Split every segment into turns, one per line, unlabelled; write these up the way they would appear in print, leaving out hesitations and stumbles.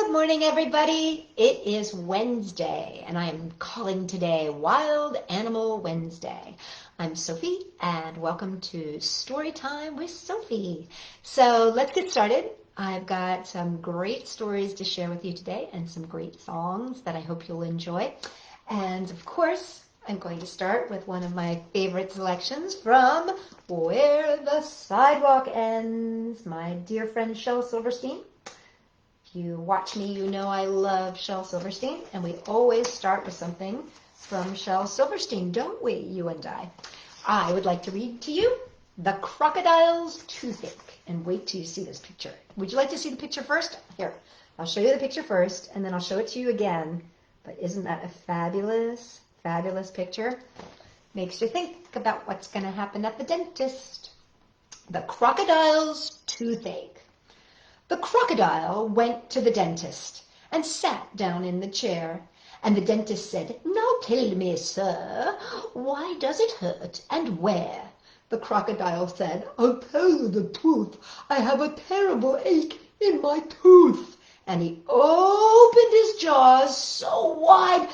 Good morning, everybody. It is Wednesday, and I am calling today Wild Animal Wednesday. I'm Sophie, and welcome to Storytime with Sophie. So let's get started. I've got some great stories to share with you today and some great songs that I hope you'll enjoy. And of course, I'm going to start with one of my favorite selections from Where the Sidewalk Ends, my dear friend Shel Silverstein. If you watch me, you know I love Shel Silverstein, and we always start with something from Shel Silverstein, don't we, you and I? I would like to read to you The Crocodile's Toothache, and wait till you see this picture. Would you like to see the picture first? Here, I'll show you the picture first, and then I'll show it to you again. But isn't that a fabulous, fabulous picture? Makes you think about what's going to happen at the dentist. The Crocodile's Toothache. The crocodile went to the dentist and sat down in the chair. And the dentist said, "Now tell me, sir, why does it hurt and where?" The crocodile said, "I'll tell you the truth. I have a terrible ache in my tooth." And he opened his jaws so wide,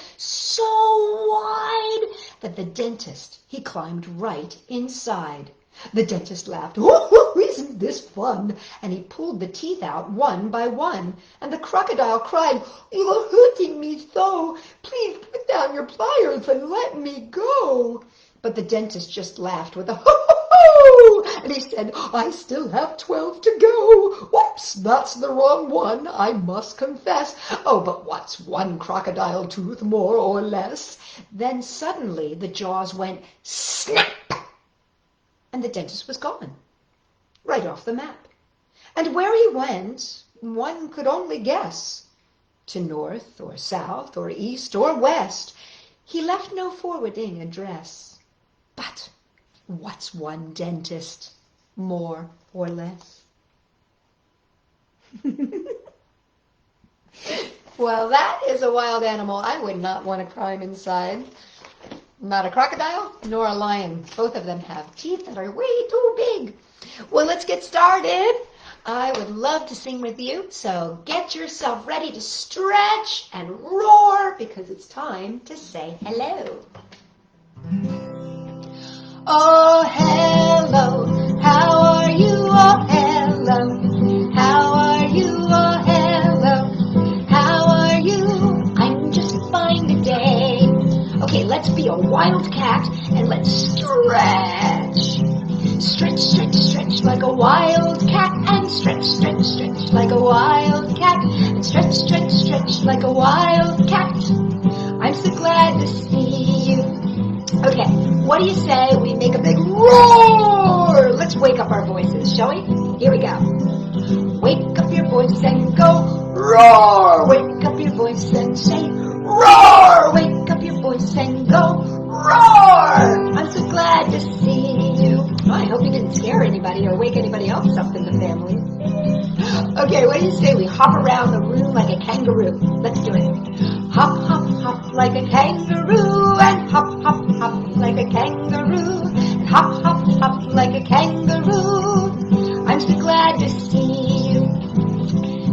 that the dentist, he climbed right inside. The dentist laughed. "Oh, isn't this fun?" And he pulled the teeth out one by one. And the crocodile cried, "You are hurting me so. Please put down your pliers and let me go." But the dentist just laughed with a ho-ho-ho. And he said, "I still have 12 to go. Whoops, that's the wrong one, I must confess. Oh, but what's one crocodile tooth more or less?" Then suddenly the jaws went snap. And the dentist was gone, right off the map. And where he went, one could only guess. To north or south or east or west. He left no forwarding address. But what's one dentist more or less? Well, that is a wild animal I would not want to climb inside. Not a crocodile nor a lion. Both of them have teeth that are way too big. Well, let's get started. I would love to sing with you, so get yourself ready to stretch and roar because it's time to say hello. Oh, hello, how are you? Oh, hello, how are you? Oh, hello, how are you? I'm just fine today. Okay, let's be a wild cat and let's stretch. Stretch, stretch, stretch like a wild cat and stretch, stretch, stretch like a wild cat and stretch, stretch, stretch like a wild cat. I'm so glad to see you. Okay, what do you say we make a big roar? Let's wake up our voices, shall we? Here we go. Wake up your voice and go roar. Wake up your voice and say roar. Wake up your voice and go roar. I'm so glad to see you. Oh, I hope you didn't scare anybody or wake anybody else up in the family. Okay, what do you say we hop around the room like a kangaroo? Let's do it. Hop, hop, hop like a kangaroo and hop, hop, hop like a kangaroo and hop, hop, hop like a kangaroo. I'm so glad to see you.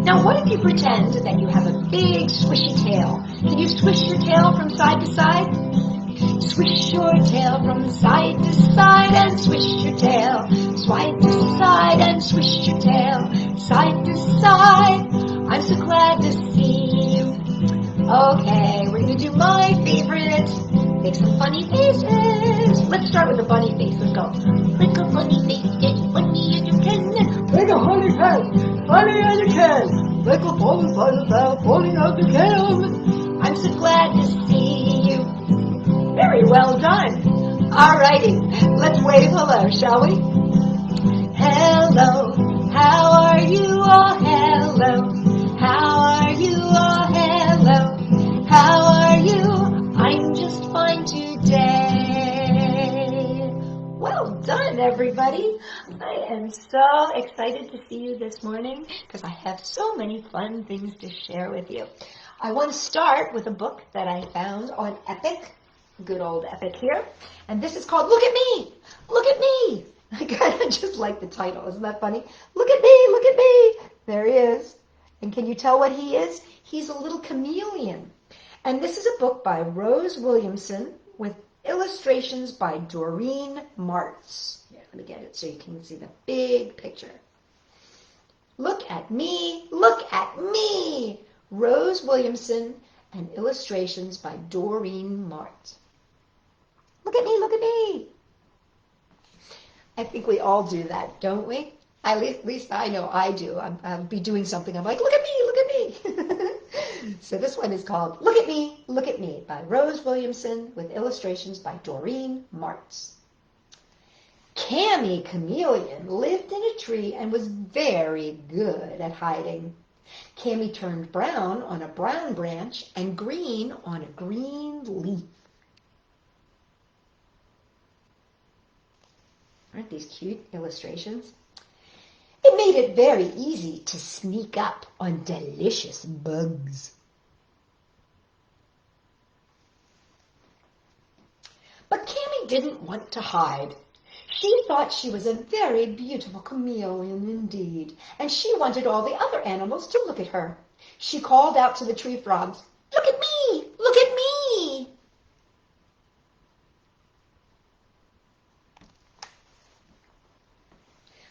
Now, what if you pretend that you have a big swishy tail? Can you swish your tail from side to side? Swish your tail from side to side and swish your tail. Side to side and swish your tail. Side to side. I'm so glad to see you. Okay, we're going to do my favorite. Make some funny faces. Let's start with the bunny face. Let's go. Make a funny face, get funny as you can. Make a funny face, funny as you can. Make a funny face, funny as you can. I'm so glad to see you. Very well done. Alrighty, let's wave hello, shall we? Hello, how are you? Oh, hello, how are you? Oh, hello, how are you? I'm just fine today. Well done, everybody. I am so excited to see you this morning because I have so many fun things to share with you. I want to start with a book that I found on Epic. Good old Epic here. And this is called Look at Me! Look at Me! I kind of just like the title. Isn't that funny? Look at me! Look at me! There he is.
And can you tell what he is? He's a little chameleon. And this is a book by Rose Williamson with illustrations by Doreen Marts. Here, let me get it so you can see the big picture. Look at me, look at me! Rose Williamson and illustrations by Doreen Marts. Look at me, look at me! I think we all do that, don't we? At least I know I do. I'll be doing something. I'm like, look at me, look at me. So this one is called Look at Me by Rose Williamson with illustrations by Doreen Marts. Cammy Chameleon lived in a tree and was very good at hiding. Cammy turned brown on a brown branch and green on a green leaf. Aren't these cute illustrations? It made it very easy to sneak up on delicious bugs. But Cammy didn't want to hide. She thought she was a very beautiful chameleon indeed, and she wanted all the other animals to look at her. She called out to the tree frogs, "Look at me! Look at me!"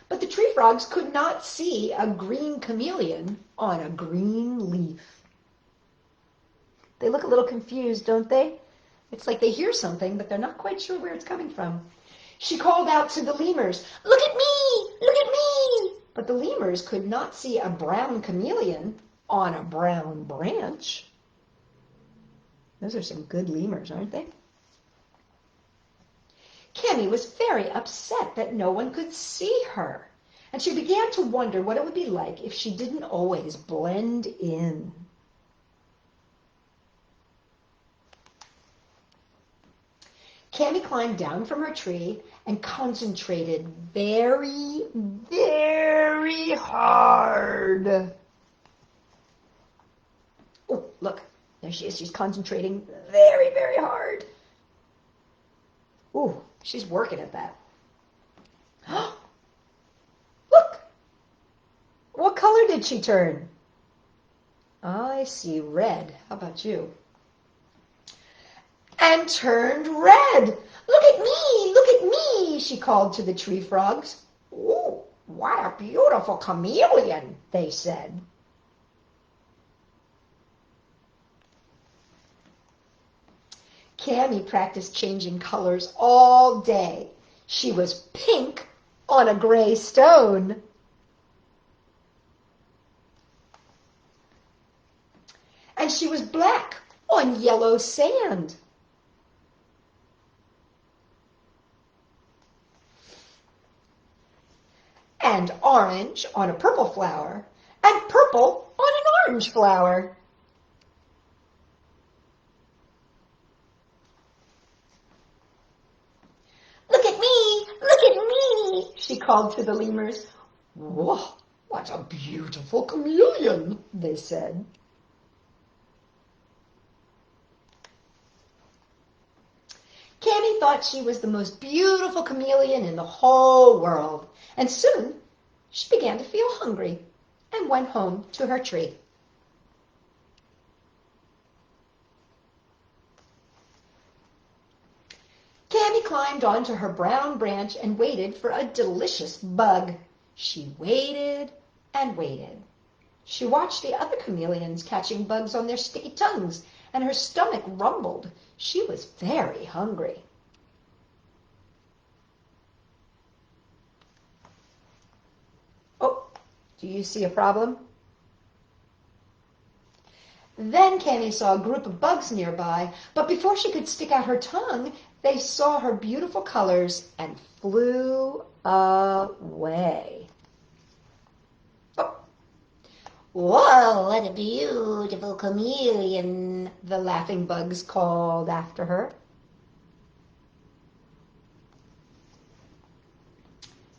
But the tree frogs could not see a green chameleon on a green leaf. They look a little confused, don't they? It's like they hear something, but they're not quite sure where it's coming from. She called out to the lemurs, "Look at me! Look at me!" But the lemurs could not see a brown chameleon on a brown branch. Those are some good lemurs, aren't they? Cammy was very upset that no one could see her, and she began to wonder what it would be like if she didn't always blend in. Cammy climbed down from her tree and concentrated very, very hard. Oh, look, there she is. She's concentrating very, very hard. Ooh, she's working at that. Look! What color did she turn? I see red. How about you? And turned red. "Look at me! Look at me!" she called to the tree frogs. "Ooh, what a beautiful chameleon," they said. Cammy practiced changing colors all day. She was pink on a gray stone. And she was black on yellow sand. And orange on a purple flower, and purple on an orange flower. "Look at me! Look at me!" she called to the lemurs. "Whoa, what a beautiful chameleon," they said. Cammy thought she was the most beautiful chameleon in the whole world, and soon she began to feel hungry and went home to her tree. Cammy climbed onto her brown branch and waited for a delicious bug. She waited and waited. She watched the other chameleons catching bugs on their sticky tongues, and her stomach rumbled. She was very hungry. Oh, do you see a problem? Then Cammy saw a group of bugs nearby, but before she could stick out her tongue, they saw her beautiful colors and flew away. Oh. "Whoa, what a beautiful chameleon," the laughing bugs called after her.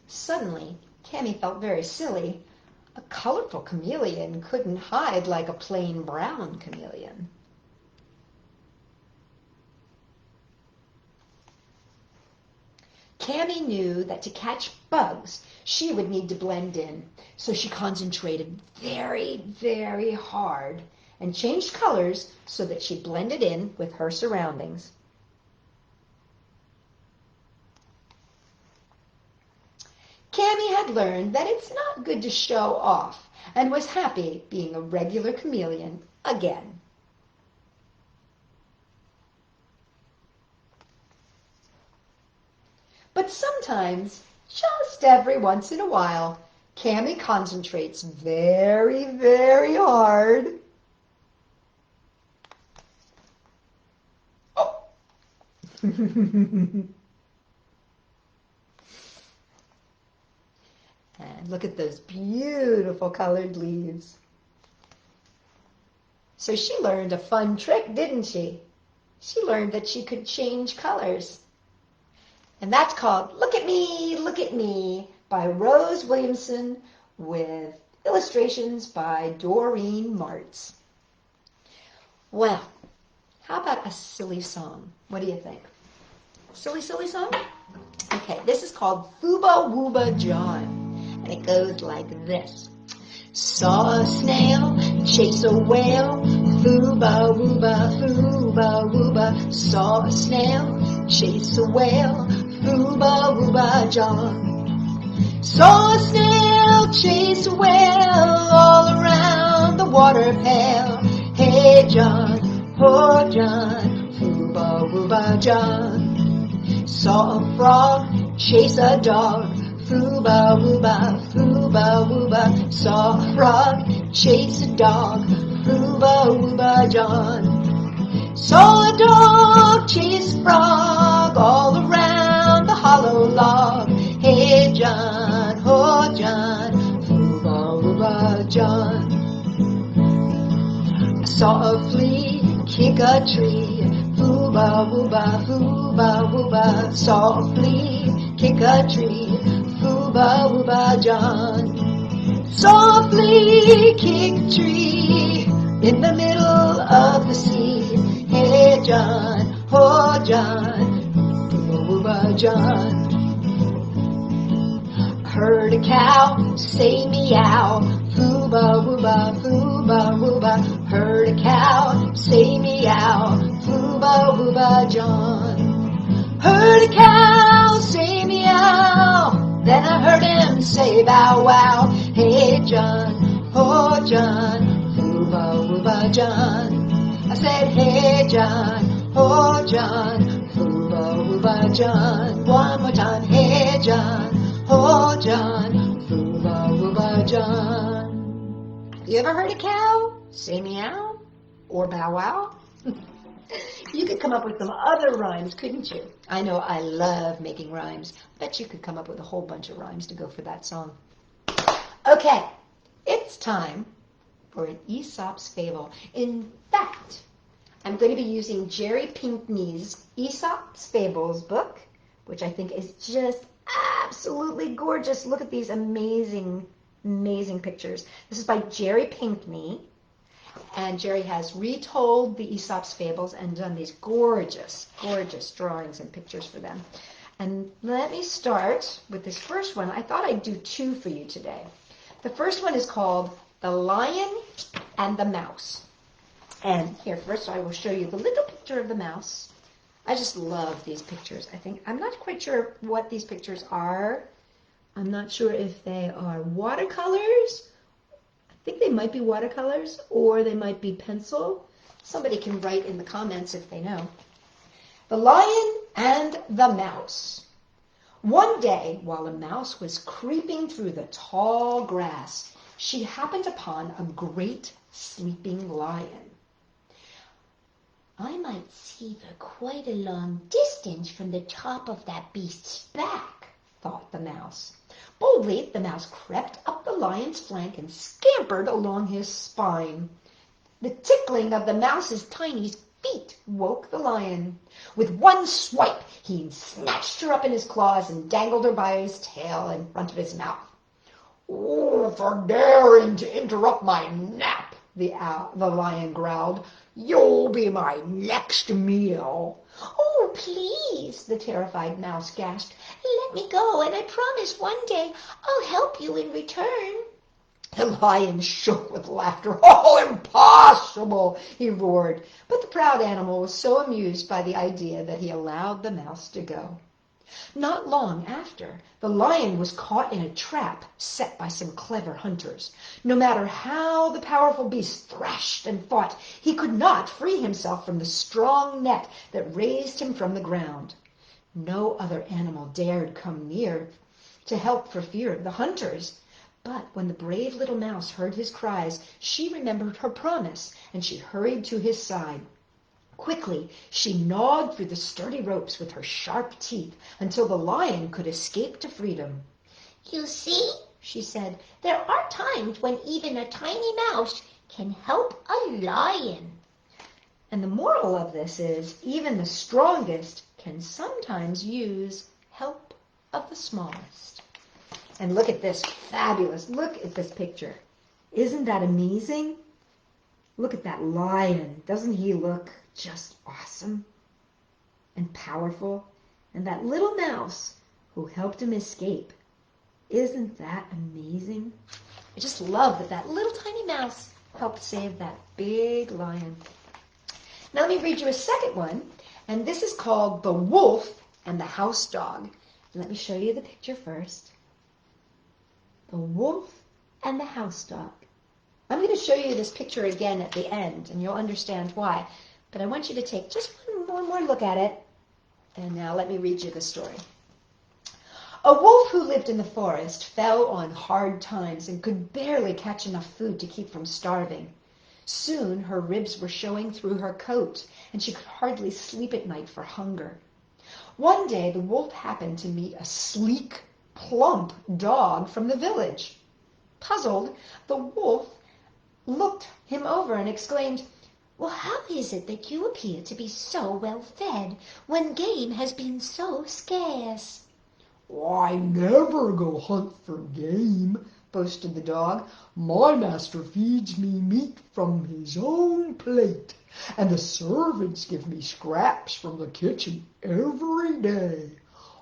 Suddenly, Cammy felt very silly. A colorful chameleon couldn't hide like a plain brown chameleon. Cammy knew that to catch bugs, she would need to blend in. So she concentrated very, very hard and changed colors so that she blended in with her surroundings. Cammy had learned that it's not good to show off and was happy being a regular chameleon again. But sometimes, just every once in a while, Cammy concentrates very, very hard. Oh. And look at those beautiful colored leaves. So she learned a fun trick, didn't she? She learned that she could change colors. And that's called Look at Me by Rose Williamson with illustrations by Doreen Marts. Well, how about a silly song? What do you think? Silly song? Okay, this is called Fooba Wooba John. And it goes like this. Saw a snail, chase a whale, fooba wooba, saw a snail, chase a whale, fooba wooba John. Saw a snail, chase a whale, all around the water pail. Hey John, oh John, fooba wooba John. Saw a frog, chase a dog, fooba wooba, saw a frog, chase a dog, fooba wooba John. Saw a dog, chase a frog, all around the hollow log. Hey John, oh John, fooba wooba John. I saw a flea, kick a tree, fooba wooba, saw a flea, kick a tree, fooba wooba John. Saw a flea kick a tree in the middle of the sea. Hey John, oh John, fooba wooba John. Heard a cow say meow, fooba wooba. Heard a cow say meow, fooba wooba John. Heard a cow say meow, then I heard him say bow wow. Hey John, oh John, fooba wooba John. I said hey John, oh John, fooba wooba John. One more time, hey John, oh John, fooba wooba John. You ever heard a cow say meow or bow wow? You could come up with some other rhymes, couldn't you? I know I love making rhymes. I bet you could come up with a whole bunch of rhymes to go for that song. Okay, it's time for an Aesop's Fable. In fact, I'm going to be using Jerry Pinkney's Aesop's Fables book, which I think is just absolutely gorgeous. Look at these amazing, amazing pictures. This is by Jerry Pinkney. And Jerry has retold the Aesop's Fables and done these gorgeous, gorgeous drawings and pictures for them. And let me start with this first one. I thought I'd do two for you today. The first one is called The Lion and the Mouse. And here, first I will show you the little picture of the mouse. I just love these pictures. I'm not quite sure what these pictures are. I'm not sure if they are watercolors. I think they might be watercolors, or they might be pencil. Somebody can write in the comments if they know. The Lion and the Mouse. One day, while a mouse was creeping through the tall grass, she happened upon a great sleeping lion. I might see for quite a long distance from the top of that beast's back, thought the mouse. Boldly, the mouse crept up the lion's flank and scampered along his spine. The tickling of the mouse's tiny feet woke the lion. With one swipe, he snatched her up in his claws and dangled her by his tail in front of his mouth. "Oh, for daring to interrupt my nap," the lion growled. "You'll be my next meal."
"Oh, please," the terrified mouse gasped. "Let me go, and I promise one day I'll help you in return."
The lion shook with laughter. "Oh, impossible!" he roared. But the proud animal was so amused by the idea that he allowed the mouse to go. Not long after, the lion was caught in a trap set by some clever hunters. No matter how the powerful beast thrashed and fought, he could not free himself from the strong net that raised him from the ground. No other animal dared come near to help for fear of the hunters. But when the brave little mouse heard his cries, she remembered her promise, and she hurried to his side. Quickly, she gnawed through the sturdy ropes with her sharp teeth until the lion could escape to freedom.
"You see," she said, "there are times when even a tiny mouse can help a lion."
And the moral of this is, even the strongest can sometimes use help of the smallest. And look at this fabulous, look at this picture. Isn't that amazing? Look at that lion. Doesn't he look just awesome and powerful? And that little mouse who helped him escape. Isn't that amazing? I just love that that little tiny mouse helped save that big lion. Now let me read you a second one, and this is called The Wolf and the House Dog. Let me show you the picture first. The Wolf and the House Dog. I'm going to show you this picture again at the end, and you'll understand why. But I want you to take just one more look at it. And now let me read you the story. A wolf who lived in the forest fell on hard times and could barely catch enough food to keep from starving. Soon her ribs were showing through her coat, and she could hardly sleep at night for hunger. One day the wolf happened to meet a sleek, plump dog from the village. Puzzled, the wolf looked him over and exclaimed,
"Well, how is it that you appear to be so well fed when game has been so scarce?"
"I never go hunt for game," boasted the dog. "My master feeds me meat from his own plate, and the servants give me scraps from the kitchen every day.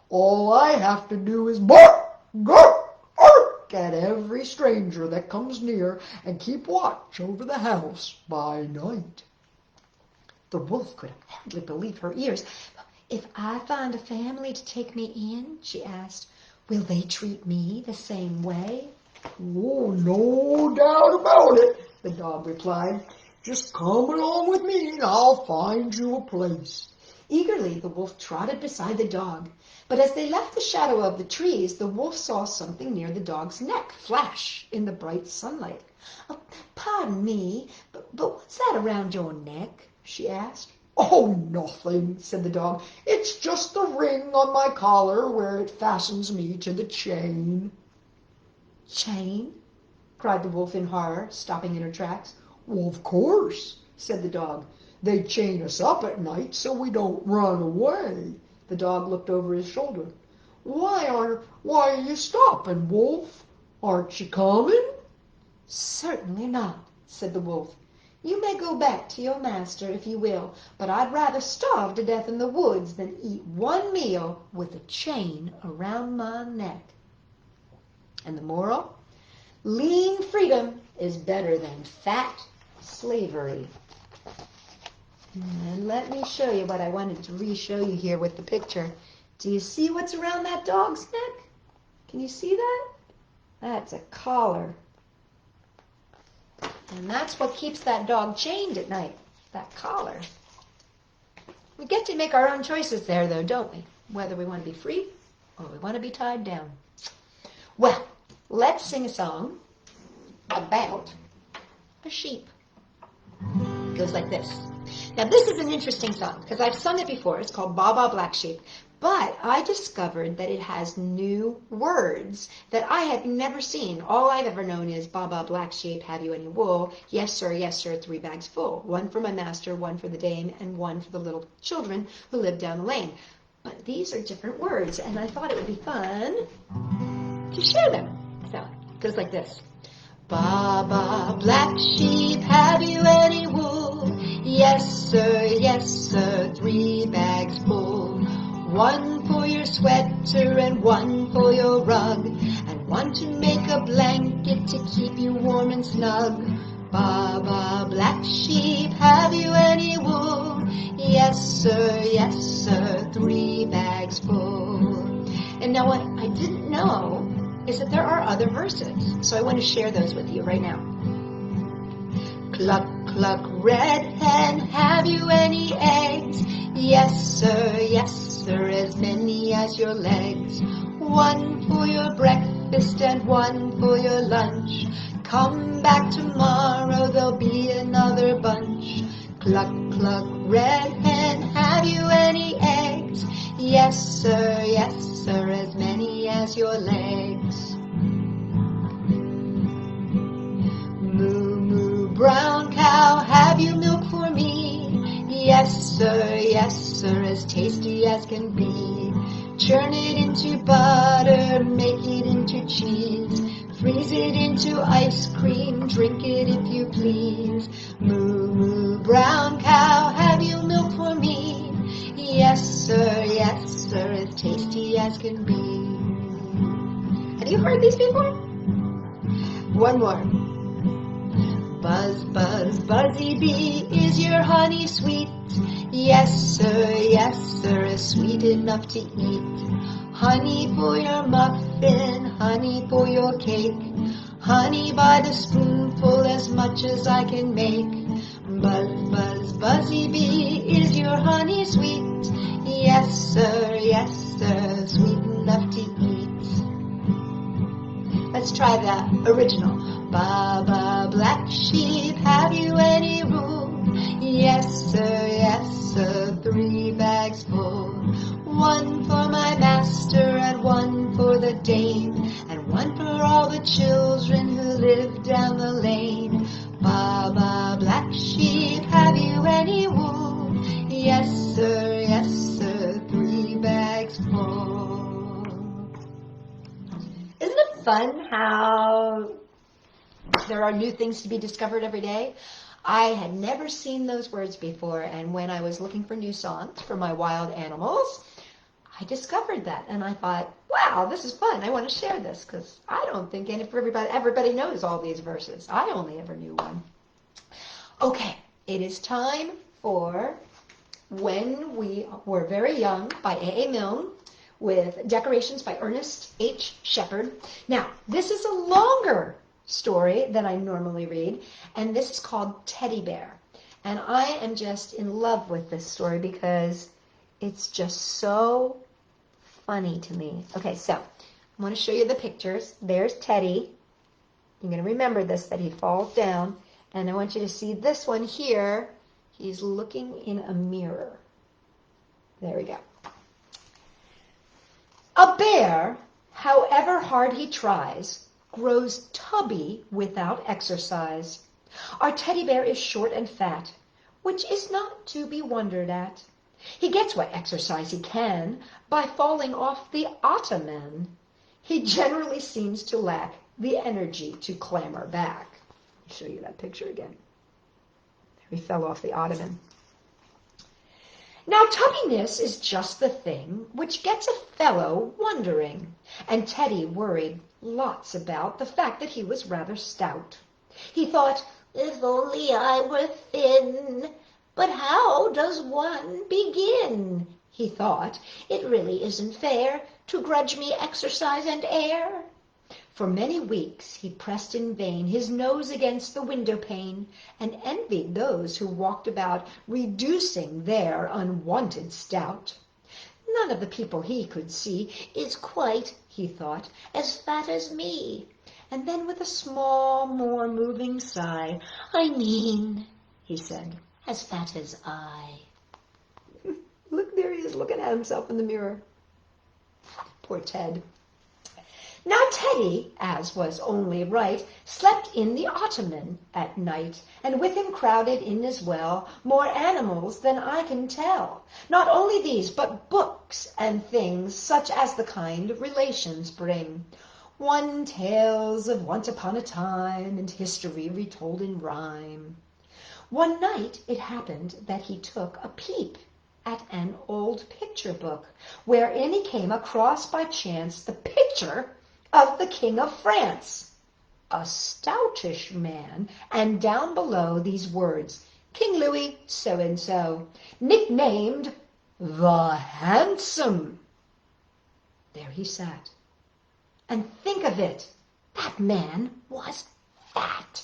All I have to do is bark, bark, bark at every stranger that comes near and keep watch over the house by night."
The wolf could hardly believe her ears. "If I find a family to take me in," she asked, "will they treat me the same way?"
"Oh, no doubt about it," the dog replied. "Just come along with me and I'll find you a place."
Eagerly, the wolf trotted beside the dog. But as they left the shadow of the trees, the wolf saw something near the dog's neck flash in the bright sunlight. "Oh, pardon me, but what's that around your neck?" she asked.
"Oh, nothing," said the dog. "It's just the ring on my collar where it fastens me to the chain."
"Chain?" cried the wolf in horror, stopping in her tracks.
"Well, of course," said the dog. "They chain us up at night so we don't run away." The dog looked over his shoulder. Why are you stopping, Wolf? Aren't you coming?"
"Certainly not," said the wolf. "You may go back to your master if you will, but I'd rather starve to death in the woods than eat one meal with a chain around my neck." And the moral? Lean freedom is better than fat slavery. And let me show you what I wanted to re-show you here with the picture. Do you see what's around that dog's neck? Can you see that? That's a collar. And that's what keeps that dog chained at night, that collar. We get to make our own choices there, though, don't we? Whether we want to be free or we want to be tied down. Well, let's sing a song about a sheep. It goes like this. Now, this is an interesting song because I've sung it before. It's called Baa Baa Black Sheep. But I discovered that it has new words that I had never seen. All I've ever known is Baa Baa Black Sheep, have you any wool? Yes, sir, 3 bags full. One for my master, one for the dame, and one for the little children who live down the lane. But these are different words, and I thought it would be fun to share them. So it goes like this.
Baa Baa Black Sheep, have you any wool? Yes, sir, 3 bags full. 1 for your sweater and 1 for your rug, and 1 to make a blanket to keep you warm and snug. Baa Baa Black Sheep, have you any wool? Yes, sir, 3 bags full. And now what I didn't know is that there are other verses, so I want to share those with you right now. Cluck, cluck, red hen, have you any eggs? Yes, sir, as many as your legs. 1 for your breakfast and 1 for your lunch. Come back tomorrow, there'll be another bunch. Cluck, cluck, red hen, have you any eggs? Yes, sir, as many as your legs. Moo, moo, brown cow, have you milk for me? Yes, sir, as tasty as can be. Churn it into butter, make it into cheese. Freeze it into ice cream, drink it if you please. Moo, moo, brown cow, have you milk for me? Yes, sir, as tasty as can be. Have you heard these before? One more. Buzz, buzz, buzzy bee, is your honey sweet? Yes, sir, sweet enough to eat. Honey for your muffin, honey for your cake. Honey by the spoonful, as much as I can make. Buzz, buzz, buzzy bee, is your honey sweet? Yes, sir, sweet enough to eat. Let's try the original. Baa Baa Black Sheep, have you any wool? Yes, sir, 3 bags full. 1 for my master and 1 for the dame, and 1 for all the children who live down the lane. Baa Baa Black Sheep, have you any wool? Yes, sir, 3 bags full. Isn't it fun how there are new things to be discovered every day? I had never seen those words before, and when I was looking for new songs for my wild animals, I discovered that, and I thought, wow, this is fun. I want to share this, because I don't think everybody knows all these verses. I only ever knew one. Okay, it is time for When We Were Very Young by A.A. Milne, with decorations by Ernest H. Shepard. Now, this is a longer story than I normally read, and this is called Teddy Bear. And I am just in love with this story because it's just so funny to me. Okay, so I'm going to show you the pictures. There's Teddy. You're going to remember this, that he falls down. And I want you to see this one here. He's looking in a mirror. There we go. A bear, however hard he tries, grows tubby without exercise. Our teddy bear is short and fat, which is not to be wondered at. He gets what exercise he can by falling off the ottoman. He generally seems to lack the energy to clamber back. I'll show you that picture again. There, he fell off the ottoman. Now, tubbiness is just the thing which gets a fellow wondering, and Teddy worried lots about the fact that he was rather stout. He thought, if only I were thin. But how does one begin? He thought, it really isn't fair to grudge me exercise and air. For many weeks he pressed in vain his nose against the window pane, and envied those who walked about reducing their unwonted stout. None of the people he could see is quite, he thought, as fat as me. And then with a small, more moving sigh, I mean, he said, as fat as I. Look, there he is looking at himself in the mirror. Poor Ted. Now Teddy, as was only right, slept in the ottoman at night, and with him crowded in as well more animals than I can tell. Not only these, but books and things such as the kind relations bring.
One tales of once upon a time, and history retold in rhyme. One night it happened that he took a peep at an old picture book, wherein he came across by chance the picture of the King of France, a stoutish man, and down below these words, King Louis so-and-so, nicknamed the Handsome. There he sat. And think of it, that man was fat.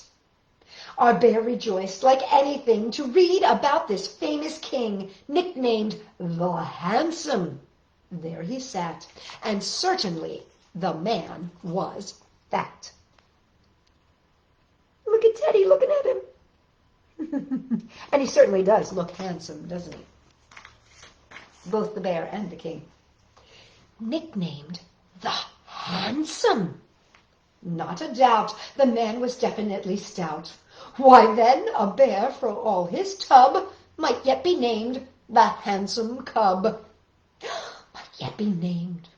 Our bear rejoiced like anything to read about this famous king, nicknamed the Handsome. There he sat, and certainly the man was fat. Look at Teddy looking at him. And he certainly does look handsome, doesn't he? Both the bear and the king. Nicknamed the Handsome. Not a doubt, the man was definitely stout. Why then, a bear, for all his tub, might yet be named the Handsome Cub. Might yet be named.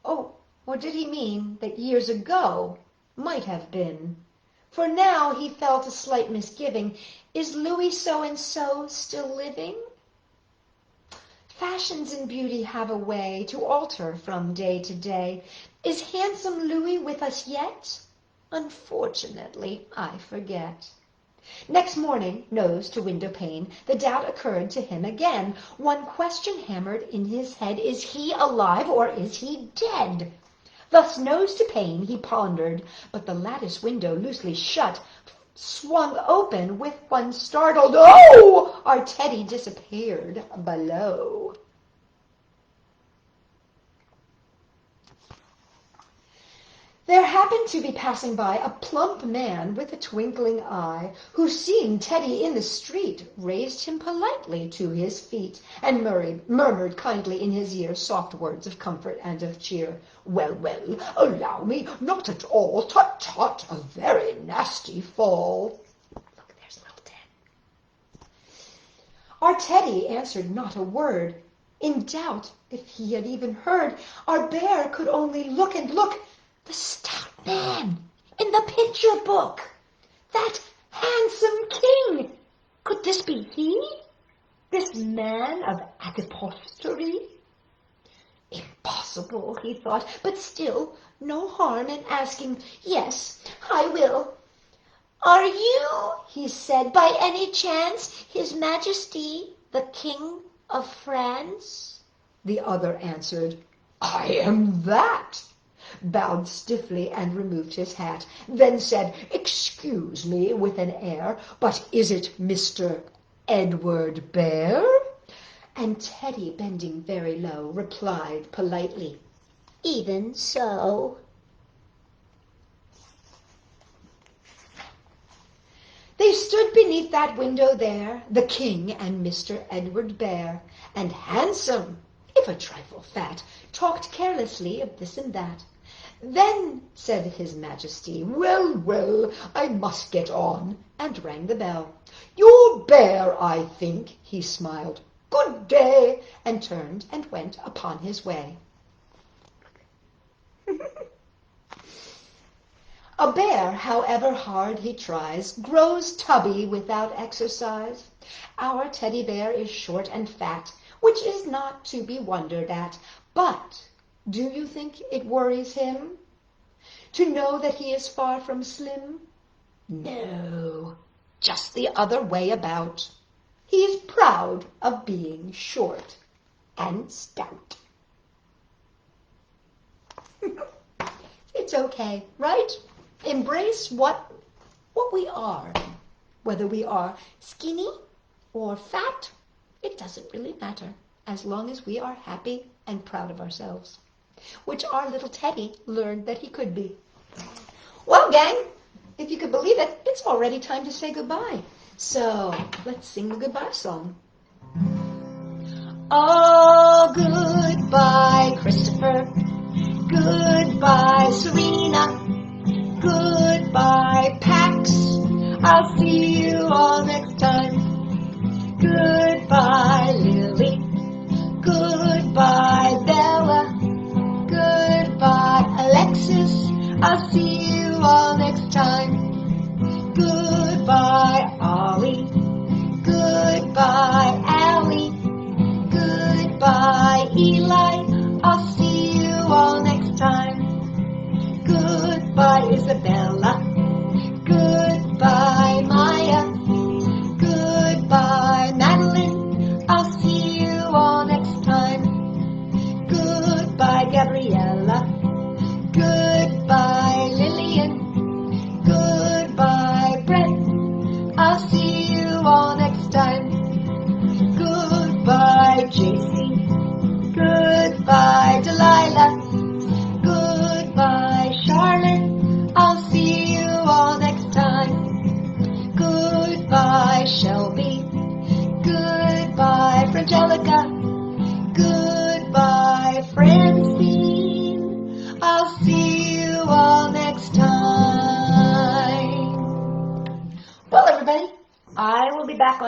Oh, or did he mean that years ago might have been? For now he felt a slight misgiving. Is Louis so-and-so still living? Fashions in beauty have a way to alter from day to day. Is handsome Louis with us yet? Unfortunately, I forget. Next morning, nose to window pane, the doubt occurred to him again. One question hammered in his head, is he alive or is he dead? Thus nose to pane he pondered, but the lattice window loosely shut, swung open with one startled, "Oh!" Our Teddy disappeared below. There happened to be passing by a plump man with a twinkling eye, who, seeing Teddy in the street, raised him politely to his feet, and murmured kindly in his ear soft words of comfort and of cheer. "Well, well, allow me, not at all, tut, tut, a very nasty fall." Look, there's little Ted. Our Teddy answered not a word. In doubt if he had even heard, our bear could only look and look. The stout man in the picture book, that handsome king. Could this be he? This man of adiposity? Impossible, he thought, but still no harm in asking. "Yes, I will." "Are you," he said, "by any chance His Majesty the King of France?" The other answered, "I am that," bowed stiffly and removed his hat, then said, "Excuse me," with an air, "but is it Mr. Edward Bear?" And Teddy, bending very low, replied politely, "Even so." They stood beneath that window there, the king and Mr. Edward Bear, and handsome, if a trifle fat, talked carelessly of this and that. Then said His Majesty, "Well, well, I must get on," and rang the bell. "Your bear, I think," he smiled. "Good day," and turned and went upon his way. A bear, however hard he tries, grows tubby without exercise. Our teddy bear is short and fat, which is not to be wondered at, but do you think it worries him to know that he is far from slim? No, just the other way about. He is proud of being short and stout. It's okay, right? Embrace what we are. Whether we are skinny or fat, it doesn't really matter, as long as we are happy and proud of ourselves, which our little Teddy learned that he could be. Well, gang, if you could believe it, it's already time to say goodbye. So let's sing the goodbye song. Oh, goodbye, Christopher. Goodbye, Serena. Goodbye, Pax. I'll see you all next time. Goodbye, Lily. Goodbye, Bella. Goodbye, Alexis.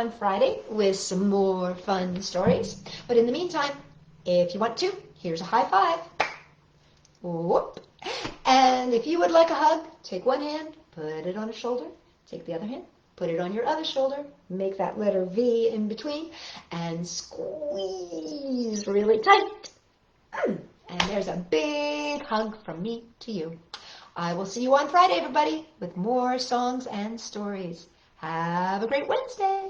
on Friday with some more fun stories. But in the meantime, if you want to, here's a high five. Whoop. And if you would like a hug, take one hand, put it on a shoulder, take the other hand, put it on your other shoulder, make that letter V in between, and squeeze really tight. And there's a big hug from me to you. I will see you on Friday, everybody, with more songs and stories. Have a great Wednesday.